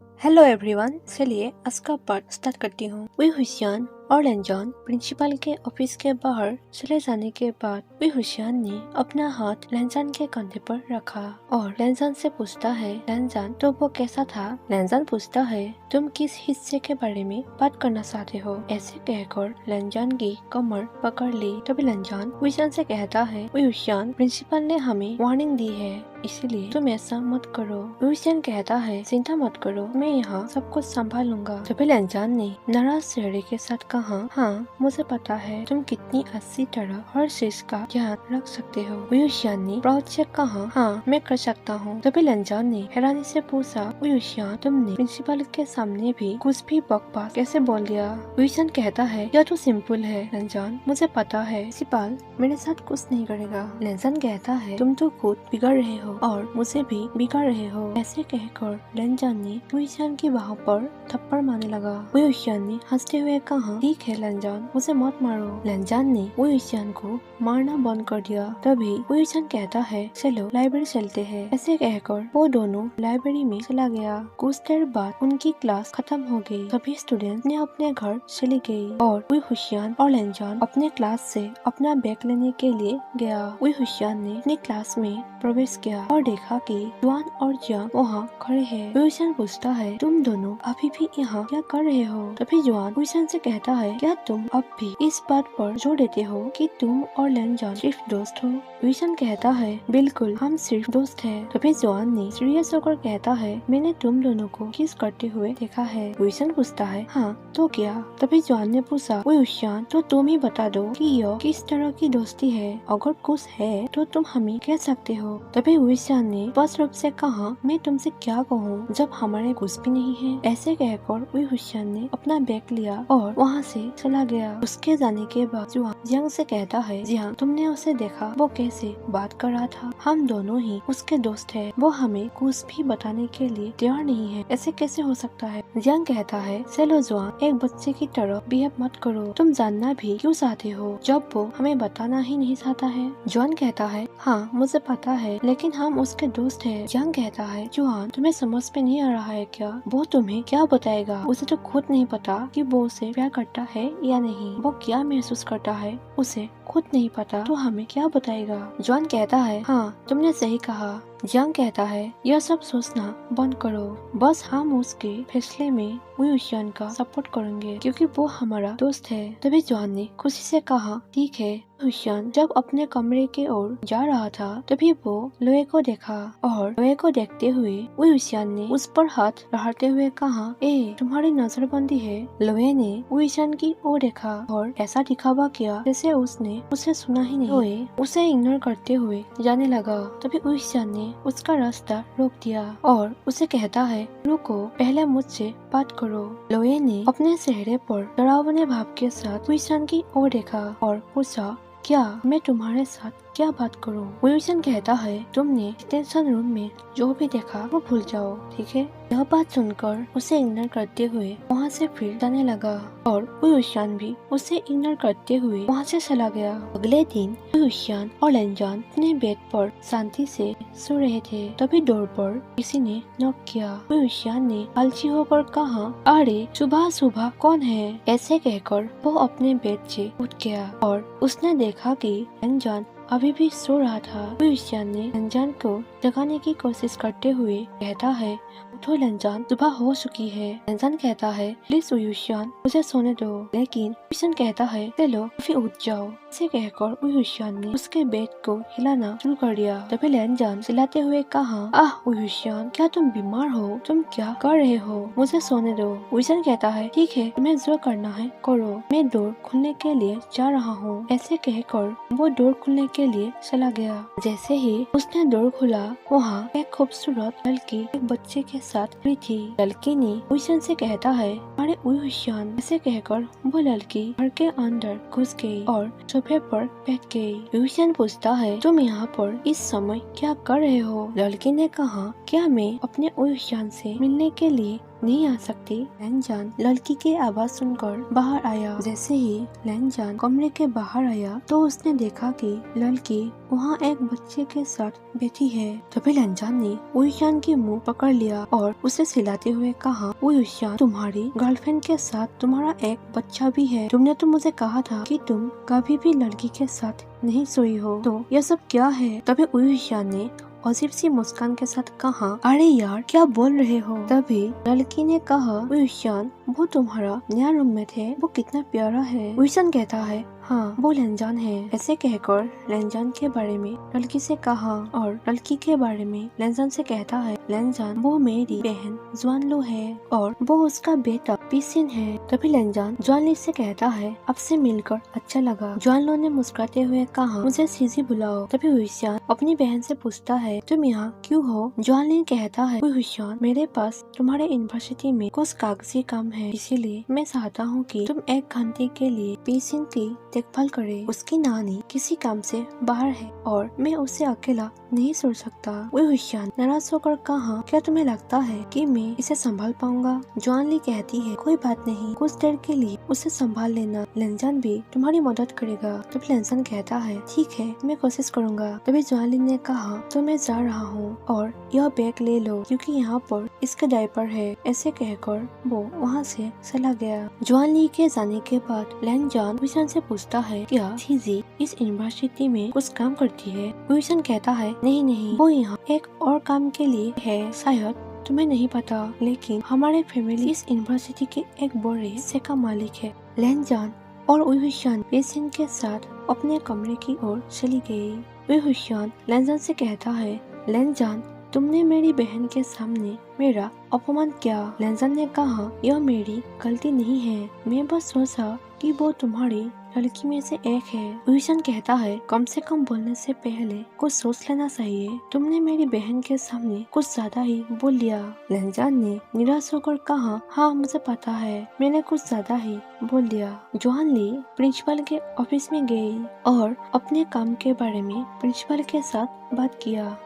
Hello everyone, चलिए आज का पार्ट स्टार्ट करती हूँ। वी हुसैन और लैनजान प्रिंसिपल के ऑफिस के बाहर चले जाने के बाद वी हुसैन ने अपना हाथ लैनजान के कंधे पर रखा और लैनजान से पूछता है, लैनजान तो वो कैसा था? लैनजान पूछता है, तुम किस हिस्से के बारे में बात करना चाहते हो? ऐसे कहकर लैनजान की कमर पकड़ ली। तभी लैनजान हुसैन से कहता है, वी हुसैन प्रिंसिपल ने हमें वार्निंग दी है, इसलिए तुम ऐसा मत करो। हुसैन कहता है, चिंता मत करो, मैं यहाँ सब कुछ संभाल लूंगा। तभी लैनजान ने नाराज चेहरे के साथ कहा, हाँ मुझे पता है तुम कितनी अच्छी तरह हर चीज का ध्यान रख सकते हो। हुसैन ने प्राउड से कहा, हाँ मैं कर सकता हूँ। तभी लैनजान ने हैरानी से पूछा, हुसैन तुमने प्रिंसिपल के सामने भी कुछ भी बकवास कैसे बोल दिया? हुसैन कहता है, यह तो सिंपल है लैनजान, मुझे पता है प्रिंसिपल मेरे साथ कुछ नहीं करेगा। लैनजान कहता है, तुम तो खुद बिगड़ रहे हो और मुझे भी बिगाड़ रहे हो। ऐसे कहकर लैनजान ने हुसैन की बाहों पर थप्पड़ मारने लगा। हुसैन ने हंसते हुए कहा, ठीक है लैनजान, मुझे मत मारो। लैनजान ने हुसैन को मारना बंद कर दिया। तभी हुसैन कहता है, चलो लाइब्रेरी चलते हैं। ऐसे कहकर वो दोनों लाइब्रेरी में चला गया। कुछ देर बाद उनकी क्लास खत्म हो गई। सभी स्टूडेंट ने अपने घर चली गई और हुसैन और लैनजान अपने क्लास से अपना बैग लेने के लिए गया। हुसैन ने अपनी क्लास में प्रवेश किया और देखा कि जुआन और जियांग वहाँ खड़े हैं। हुसैन पूछता है, तुम दोनों अभी भी यहाँ क्या कर रहे हो? तभी जुआन हुसैन से कहता है, क्या तुम अब भी इस बात पर जोर देते हो कि तुम और लैनजान सिर्फ दोस्त हो? हुसैन कहता है, बिल्कुल हम सिर्फ दोस्त हैं। तभी जुआन ने सीरियस होकर कहता है, मैंने तुम दोनों को किस करते हुए देखा है। हुसैन पूछता है, हाँ तो क्या? तभी जुआन ने पूछा, हुसैन तो तुम ही बता दो कि यह किस तरह की दोस्ती है, अगर कुछ है तो तुम हमें कह सकते हो। तभी हुसैन ने स्पष्ट रूप से कहा, मैं तुमसे क्या कहूँ जब हमारे कुछ भी नहीं है। ऐसे कहकर हुसैन ने अपना बैग लिया और वहाँ से चला गया। उसके जाने के बाद जुआन जियांग से कहता है, जियांग तुमने उसे देखा, वो कैसे बात कर रहा था? हम दोनों ही उसके दोस्त है, वो हमें कुछ भी बताने के लिए तैयार नहीं है, ऐसे कैसे हो सकता है? जियांग कहता है, चलो जुआन एक बच्चे की तरह बिहेव मत करो, तुम जानना भी क्यों चाहते हो जब वो हमें बताना ही नहीं चाहता है? जुआन कहता है, हाँ मुझे पता है, लेकिन हम उसके दोस्त हैं। जियांग कहता है, जुआन तुम्हें समझ में नहीं आ रहा है क्या? वो तुम्हें क्या बताएगा? उसे तो खुद नहीं पता कि वो उसे प्यार करता है या नहीं, वो क्या महसूस करता है उसे खुद नहीं पता, तो हमें क्या बताएगा? जुआन कहता है, हाँ तुमने सही कहा। जियांग कहता है, यह सब सोचना बंद करो, बस हम उसके फैसले में हुसैन का सपोर्ट करेंगे क्योंकि वो हमारा दोस्त है। तभी जुआन ने खुशी से कहा, ठीक है। हुसैन जब अपने कमरे की ओर जा रहा था तभी वो लोहे को देखा और लोहे को देखते हुए हुसैन ने उस पर हाथ बढ़ाते हुए कहा, ए तुम्हारी नजरबंदी है। लोहे ने हुसैन की ओर देखा और ऐसा दिखावा किया जैसे उसने उसे सुना ही नहीं। लोहे उसे इग्नोर करते हुए जाने लगा। तभी हुसैन ने उसका रास्ता रोक दिया और उसे कहता है, रुको, पहले मुझसे बात करो। लोहे ने अपने चेहरे पर डरावने भाव के साथ हुसैन की ओर देखा और पूछा, क्या मैं तुम्हारे साथ क्या बात करूं? हुसैन कहता है, तुमने डिटेंशन रूम में जो भी देखा वो भूल जाओ, ठीक है? यह बात सुनकर उसे इग्नोर करते हुए वहाँ से फिर जाने लगा और हुसैन भी उसे इग्नोर करते हुए वहाँ से चला गया। अगले दिन हुसैन और लैनजान अपने बेड पर शांति से सो रहे थे। तभी डोर पर किसी ने नॉक किया। हुसैन ने आलसी होकर कहा, अरे सुबह सुबह कौन है? ऐसे कहकर वो अपने बेड से उठ गया और उसने देखा कि लैनजान अभी भी सो रहा था। हुसैन ने लैनजान को जगाने की कोशिश करते हुए कहता है, उठो लैनजान, सुबह हो चुकी है। लैनजान कहता है, प्लीज हुसैन मुझे सोने दो। लेकिन हुसैन कहता है, चलो फिर उठ जाओ। ऐसे कहकर हुसैन ने उसके बेड को हिलाना शुरू कर दिया। तभी लैनजान चिल्लाते हुए कहा, आह हुसैन, क्या तुम बीमार हो? तुम क्या कर रहे हो? मुझे सोने दो। हुसैन कहता है, ठीक है, तुम्हें जो करना है करो, मैं डोर खुलने के लिए जा रहा हूँ। ऐसे कहकर वो डोर खुलने के लिए चला गया। जैसे ही उसने डोर खुला, वहाँ एक खूबसूरत लड़की एक बच्चे के साथ खड़ी थी। लड़की ने हुसैन से कहता है, अरे हुसैन। ऐसे कहकर वो लड़की घर के अंदर घुस गई और सोफे पर बैठ गई। हुसैन पूछता है, तुम यहाँ पर इस समय क्या कर रहे हो? लड़की ने कहा कि क्या मैं अपने उइशान से मिलने के लिए नहीं आ सकती? लैनजान लड़की की आवाज सुनकर बाहर आया। जैसे ही लैनजान कमरे के बाहर आया तो उसने देखा कि लड़की वहाँ एक बच्चे के साथ बैठी है। तभी लैनजान ने उइशान की मुंह पकड़ लिया और उसे सिलाते हुए कहा, उइशान, तुम्हारी गर्लफ्रेंड के साथ तुम्हारा एक बच्चा भी है। तुमने तो मुझे कहा था कि तुम कभी भी लड़की के साथ नहीं सोई हो, तो यह सब क्या है? तभी उइशान ने अजीब सी मुस्कान के साथ कहा, अरे यार क्या बोल रहे हो? तभी लड़की ने कहा, उइशान, वो तुम्हारा नया रूममेट है, वो कितना प्यारा है। उइशान कहता है, हाँ वो लैनजान है। ऐसे कहकर लैनजान के बारे में लड़की से कहा और लड़की के बारे में लैनजान से कहता है, लैनजान वो मेरी बहन जुआनलू है और वो उसका बेटा पीसिन है। तभी लैनजान जुआनली से कहता है, आपसे मिलकर अच्छा लगा। जुआनलू ने मुस्कुराते हुए कहा, मुझे सीजी बुलाओ। तभी उइशान अपनी बहन से पूछता है, तुम यहाँ क्यों हो? जुआनली कहता है, उइशान, मेरे पास तुम्हारे यूनिवर्सिटी में कुछ कागजी काम है, इसीलिए मैं चाहता हूँ कि तुम 1 घंटे के लिए पीसिन की देखभाल करे। उसकी नानी किसी काम से बाहर है और मैं उसे अकेला नहीं छोड़ सकता। उइशान नाराज होकर कहा, क्या तुम्हें लगता है कि मैं इसे संभाल पाऊंगा? जुआनली कहती है, कोई बात नहीं, कुछ देर के लिए उसे संभाल लेना, लैनजान भी तुम्हारी मदद करेगा। तब लैनजान कहता है, ठीक है, मैं कोशिश करूंगा। तभी जुआनली ने कहा, तो मैं जा रहा हूँ और यह बैग ले लो क्योंकि यहाँ पर इसका डायपर है। ऐसे कहकर वो वहाँ से चला गया। जुआनली के जाने के बाद लैनजान उइशान से पूछता है, क्या सीजी इस यूनिवर्सिटी में कुछ काम करती है? उइशान कहता है, नहीं, वो यहाँ एक और काम के लिए है। शायद तुम्हें नहीं पता, लेकिन हमारे फैमिली इस यूनिवर्सिटी के एक बड़े हिस्से का मालिक है। लैनजान और उइशान पेशेंट के साथ अपने कमरे की ओर चली गई। उइशान लैनजान से कहता है, लैनजान, तुमने मेरी बहन के सामने मेरा अपमान किया। लैनजान ने कहा, यह मेरी गलती नहीं है, मैं बस सोचा कि वो तुम्हारी लड़की में से एक है। उइशान कहता है, कम से कम बोलने से पहले कुछ सोच लेना चाहिए। तुमने मेरी बहन के सामने कुछ ज्यादा ही बोल लिया। लैनजान ने निराश होकर कहा, हाँ मुझे पता है, मैंने कुछ ज्यादा ही बोल दिया। जुआनली प्रिंसिपल के ऑफिस में गई और अपने काम के बारे में प्रिंसिपल के साथ बात किया।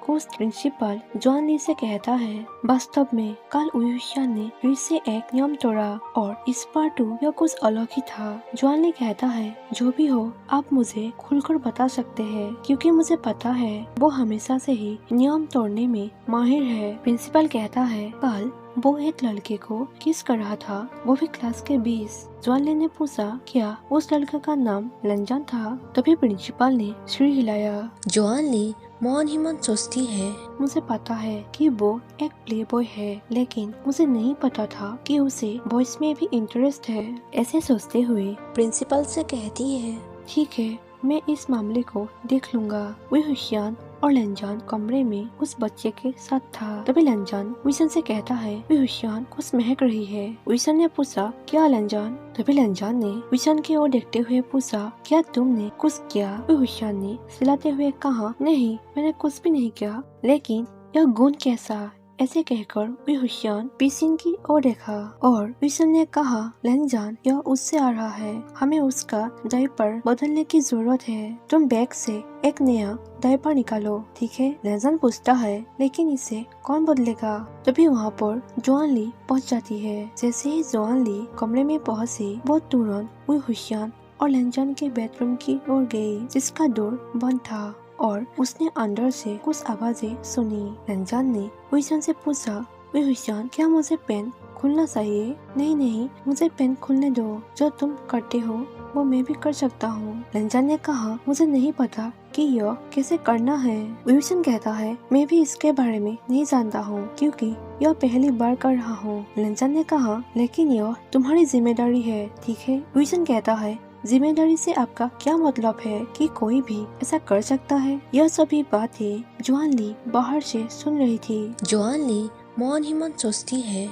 कुछ प्रिंसिपल जुआनली से कहता है, वास्तव में कल उइशान ने फिर से एक नियम तोड़ा और इस बार तो यह कुछ अलग ही था। जुआनली कहता है, जो भी हो आप मुझे खुलकर बता सकते हैं क्योंकि मुझे पता है वो हमेशा से ही नियम तोड़ने में माहिर है। प्रिंसिपल कहता है, कल वो एक लड़के को किस कर रहा था, वो भी क्लास के 20। जुआनली ने पूछा, क्या उस लड़के का नाम लैनजान था? तभी प्रिंसिपल ने सिर हिलाया। जुआनली मौन ही मन सोचती है, मुझे पता है कि वो एक प्लेबॉय है, लेकिन मुझे नहीं पता था कि उसे बॉयज में भी इंटरेस्ट है। ऐसे सोचते हुए प्रिंसिपल से कहती है, ठीक है, मैं इस मामले को देख लूंगा। उइशान और लैनजान कमरे में उस बच्चे के साथ था। तभी लैनजान उइशान से कहता है, उइशान, कुछ महक रही है। उइशान ने पूछा, क्या लैनजान? तभी लैनजान ने उइशान की ओर देखते हुए पूछा, क्या तुमने कुछ किया? उइशान ने सिलाते हुए कहा, नहीं, मैंने कुछ भी नहीं किया, लेकिन यह गुण कैसा? ऐसे कहकर उइशान पीसिन की ओर देखा और उइशान ने कहा, लैनजान, यह उससे आ रहा है, हमें उसका डायपर बदलने की जरूरत है। तुम बैग से एक नया डायपर निकालो, ठीक है? लैनजान पूछता है, लेकिन इसे कौन बदलेगा? तभी वहाँ पर जुआनली पहुँच जाती है। जैसे ही जुआनली कमरे में पहुँची, वो तुरंत उइशान और लैनजान के बेडरूम की ओर गई, जिसका डोर बंद था और उसने अंदर से कुछ आवाजें सुनी। लैनजान ने उइशान से पूछा, उइशान, क्या मुझे पेन खुलना चाहिए? नहीं, मुझे पेन खुलने दो, जो तुम करते हो वो मैं भी कर सकता हूँ। लैनजान ने कहा, मुझे नहीं पता कि यह कैसे करना है। उइशान कहता है, मैं भी इसके बारे में नहीं जानता हूँ क्योंकि यह पहली बार कर रहा हूँ। लैनजान ने कहा, लेकिन यह तुम्हारी जिम्मेदारी है, ठीक है? उइशान कहता है, जिम्मेदारी से आपका क्या मतलब है कि कोई भी ऐसा कर सकता है? यह सभी बातें जुआनली बाहर से सुन रही थी। जुआनली मौन ही मन सोचती है,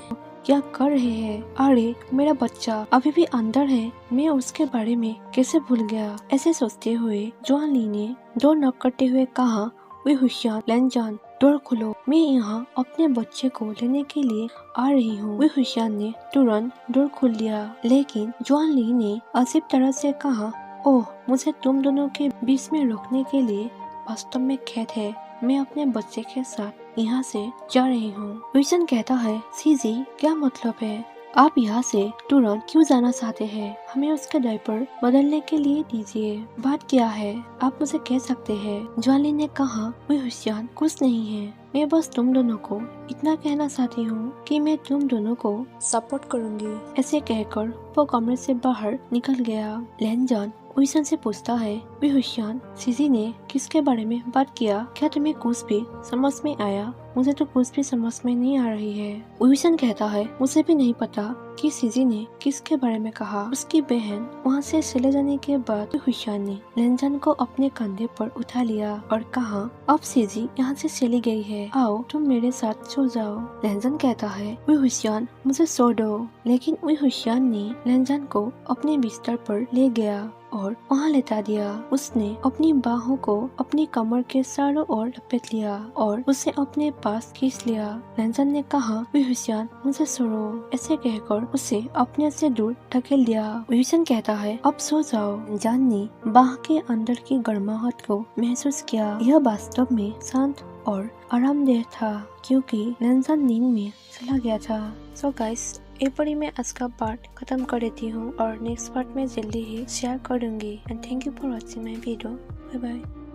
क्या कर रहे हैं? अरे मेरा बच्चा अभी भी अंदर है, मैं उसके बारे में कैसे भूल गया? ऐसे सोचते हुए जुआनली ने डोर नॉक करते हुए कहा, उइशान, लैनजान, डोर खोलो, मैं यहाँ अपने बच्चे को लेने के लिए आ रही हूँ। उइशान ने तुरंत डोर खोल दिया, लेकिन जुआनली ने अजीब तरह से कहा, ओह, मुझे तुम दोनों के बीच में रोकने के लिए वास्तव में खेद है, मैं अपने बच्चे के साथ यहाँ से जा रही हूँ। विजन कहता है, सीजी क्या मतलब है? आप यहाँ से तुरंत क्यों जाना चाहते हैं? हमें उसका डायपर बदलने के लिए दीजिए। बात क्या है? आप मुझे कह सकते हैं। ज्वाली ने कहा, वे हुसैन कुछ नहीं है, मैं बस तुम दोनों को इतना कहना चाहती हूँ कि मैं तुम दोनों को सपोर्ट करूँगी। ऐसे कहकर वो कमरे से बाहर निकल गया। लैनजान विजन से पूछता है, वे हुसैन, सीजी ने किसके बारे में बात किया? क्या तुम्हें कुछ भी समझ में आया? मुझे तो कुछ भी समझ में नहीं आ रही है। विजन कहता है, मुझे भी नहीं पता कि सीजी ने किसके बारे में कहा। उसकी बहन वहाँ से चले जाने के बाद हुसैन ने लैनजान को अपने कंधे पर उठा लिया और कहा, अब सीजी यहाँ से चली गई है, आओ तुम मेरे साथ सो जाओ। लैनजान कहता है, वे हुसैन मुझे सो दो। लेकिन वे हुसैन ने लैनजान को अपने बिस्तर पर ले गया और वहाँ लेटा दिया। उसने अपनी बाहों को अपनी कमर के चारों ओर लपेट लिया और उसे अपने पास खींच लिया। लैनजान ने कहा, वे हुसैन मुझे छोड़ो। ऐसे कहकर उसे अपने से दूर धकेल दिया। हुसैन कहता है, अब सो जाओ। लैनजान ने बाह के अंदर की गर्माहट को महसूस किया। यह वास्तव में शांत और आरामदेह था क्योंकि लैनजान नींद में चला गया था। सो गाइस, एपरी मैं आज का पार्ट खत्म कर देती हूँ और नेक्स्ट पार्ट में जल्दी ही शेयर करूंगी। And thank you for watching my video. Bye bye.